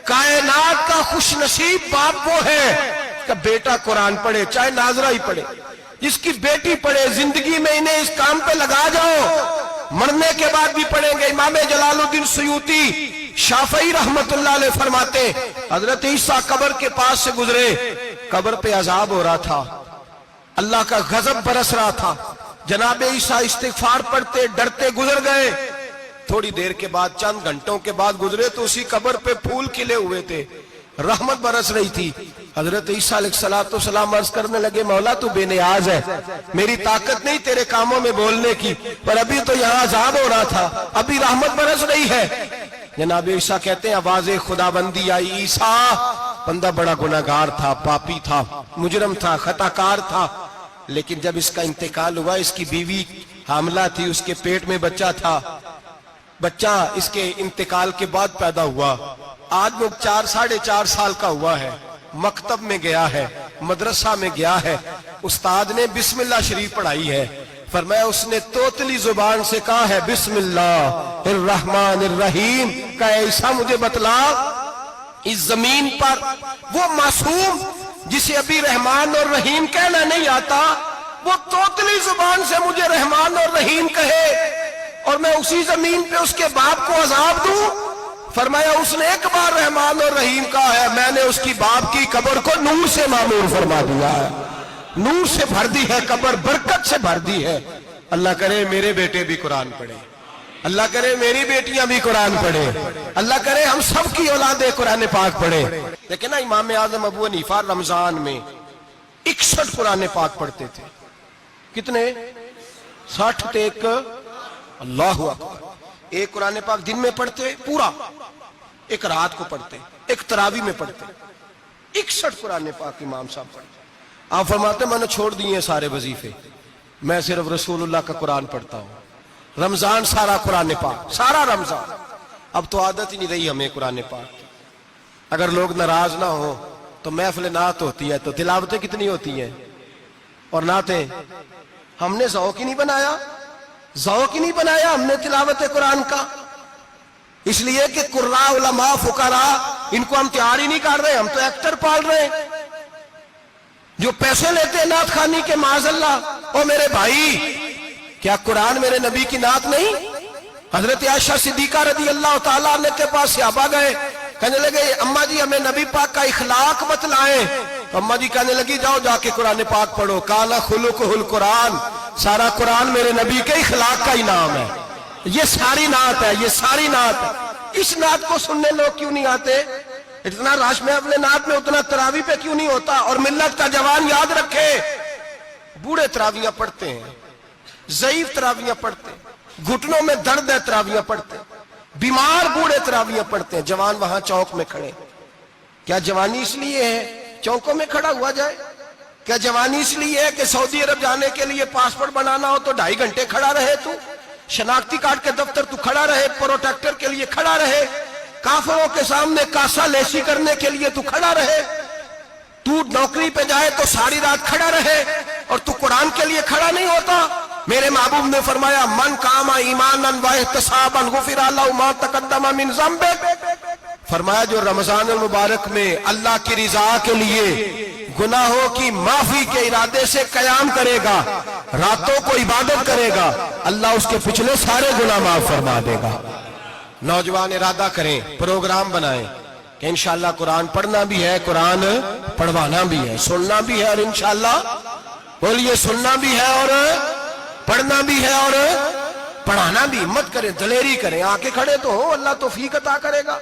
कायनात का खुश नसीब बाप वो है कि बेटा कुरान पढ़े, चाहे नाजरा ही पढ़े, जिसकी बेटी पढ़े। जिंदगी में इन्हें इस काम पे लगा जाओ, मरने के बाद भी पढ़ेंगे। इमाम जलालुद्दीन सुयूती शाफई रहमतुल्लाह अलैह फरमाते, हजरत ईसा कब्र के पास से गुजरे, कब्र पे अजाब हो रहा था, अल्लाह का गजब बरस रहा था। जनाब ईसा इस्तिगफार पढ़ते डरते गुजर गए। थोड़ी देर के बाद, चंद घंटों के बाद गुजरे तो उसी कब्र पे फूल खिले हुए थे, रहमत बरस रही थी। हजरत ईसा अलैहिस्सलाम अर्ज करने लगे, मौला तू बेनियाज है, मेरी ताकत नहीं तेरे कामों में बोलने की, पर अभी तो यहाँ अजाब हो रहा था, अभी रहमत बरस रही है। जनाब ईसा कहते हैं, आवाज़े खुदाबंदी आई, ईसा बंदा बड़ा गुनाहगार था, पापी था, मुजरम था, खताकार था, लेकिन जब इसका इंतकाल हुआ, इसकी बीवी हामला थी, उसके पेट में बच्चा था, बच्चा इसके इंतकाल के बाद पैदा हुआ। आज वो 4-4.5 साल का हुआ है, मकतब में गया है, मदरसा में गया है, उस्ताद ने बिस्मिल्लाह शरीफ पढ़ाई है, फरमाया उसने तोतली जुबान से कहा है बिस्मिल्लाहिर्रहमानिर्रहीम का, ऐसा मुझे बतला इस जमीन पर वो मासूम जिसे अभी रहमान और रहीम कहना नहीं आता, वो तोतली जुबान से मुझे रहमान और रहीम कहे और मैं उसी जमीन पे उसके बाप को अजाब दूं। फरमाया उसने एक बार रहमान और रहीम कहा है, मैंने उसकी बाप की कब्र को नूर से मामूर फरमा दिया है, नूर से भर दी है कब्र, बरकत से भर दी है। अल्लाह करे मेरे बेटे भी कुरान पढ़े, अल्लाह करे मेरी बेटियां भी कुरान पढ़े, अल्लाह करे हम सब की औलादे कुरान पाक पढ़े। लेकिन ना इमाम आजम अबू हनीफा रमजान में 61 कुरान पाक पढ़ते थे। कितने? 60 टेक, अल्लाह अकबर। एक कुरान पाक दिन में पढ़ते पूरा, एक रात को पढ़ते, एक तरावी में पढ़ते। 61 कुरान पाक इमाम साहब पढ़ते। आप फरमाते मैंने छोड़ दिए सारे वजीफे, मैं सिर्फ रसूलुल्लाह का कुरान पढ़ता हूँ। रमजान सारा कुरान पाक, सारा रमजान। अब तो आदत ही नहीं रही हमें कुरान पाक की। अगर लोग नाराज ना हो तो महफिल नात होती है, तो तिलावतें कितनी होती हैं, और नातें हमने ज़ौक़ ही नहीं बनाया, ज़ौक़ ही नहीं बनाया हमने तिलावत कुरान का। इसलिए कि कुर्रा उलमा फुकरा इनको हम तैयार ही नहीं कर रहे, हम तो एक्टर पाल रहे हैं जो पैसे लेते हैं नात खानी के, माज़अल्लाह। ओ मेरे भाई, क्या कुरान मेरे नबी की नात नहीं? हजरत आयशा सिद्दीका रज़ी अल्लाह ताला अन्हा के पास सहाबा गए, कहने लगे अम्मा जी हमें नबी पाक का इखलाक बतलाएं। तो अम्मा जी कहने लगी जाओ जाके कुरान पाक पढ़ो, काला खुलुकुहुल कुरान, सारा कुरान मेरे नबी के इखलाक का ही नाम है। ये सारी नात है, ये सारी नात है। इस नात को सुनने लोग क्यों नहीं आते? इतना राश में अपने नात में, उतना तरावी पे क्यों नहीं होता? और मिल्लत का जवान याद रखे, बूढ़े तरावियां पढ़ते हैं, ज़ईफ तरावियां पढ़ते हैं, घुटनों में दर्द है तरावियां पढ़ते हैं, बीमार बूढ़े तरावियां पढ़ते हैं, जवान वहां चौक में खड़े। क्या जवानी इसलिए है चौकों में खड़ा हुआ जाए? क्या जवानी इसलिए है कि सऊदी अरब जाने के लिए पासपोर्ट बनाना हो तो 2.5 घंटे खड़ा रहे तू, शनाख्ती कार्ड के दफ्तर तू खड़ा रहे, प्रोटेक्टर के लिए खड़ा रहे, काफिरों के सामने कासा लेसी करने के लिए तू खड़ा रहे, तू नौकरी पे जाए तो सारी रात खड़ा रहे, और तू कुरान के लिए खड़ा नहीं होता? मेरे महबूब ने फरमाया मन कामा ईमानन व इहतिसाबन गुफिरा लहु मा तक़द्दम मिन ज़ंबि। फरमाया जो रमजान मुबारक में अल्लाह की रिजा के लिए गुनाहों की माफी के इरादे से कयाम करेगा, रातों को इबादत करेगा, अल्लाह उसके पिछले सारे गुनाह माफ फरमा देगा। नौजवान इरादा करें, प्रोग्राम बनाएं कि इंशाअल्लाह कुरान पढ़ना भी है, कुरान पढ़वाना भी है, सुनना भी है, और इंशाअल्लाह बोलिए सुनना भी है और पढ़ना भी है और पढ़ाना भी। हिम्मत करें, दलेरी करें, आके खड़े तो हो, अल्लाह तौफीक अता करेगा।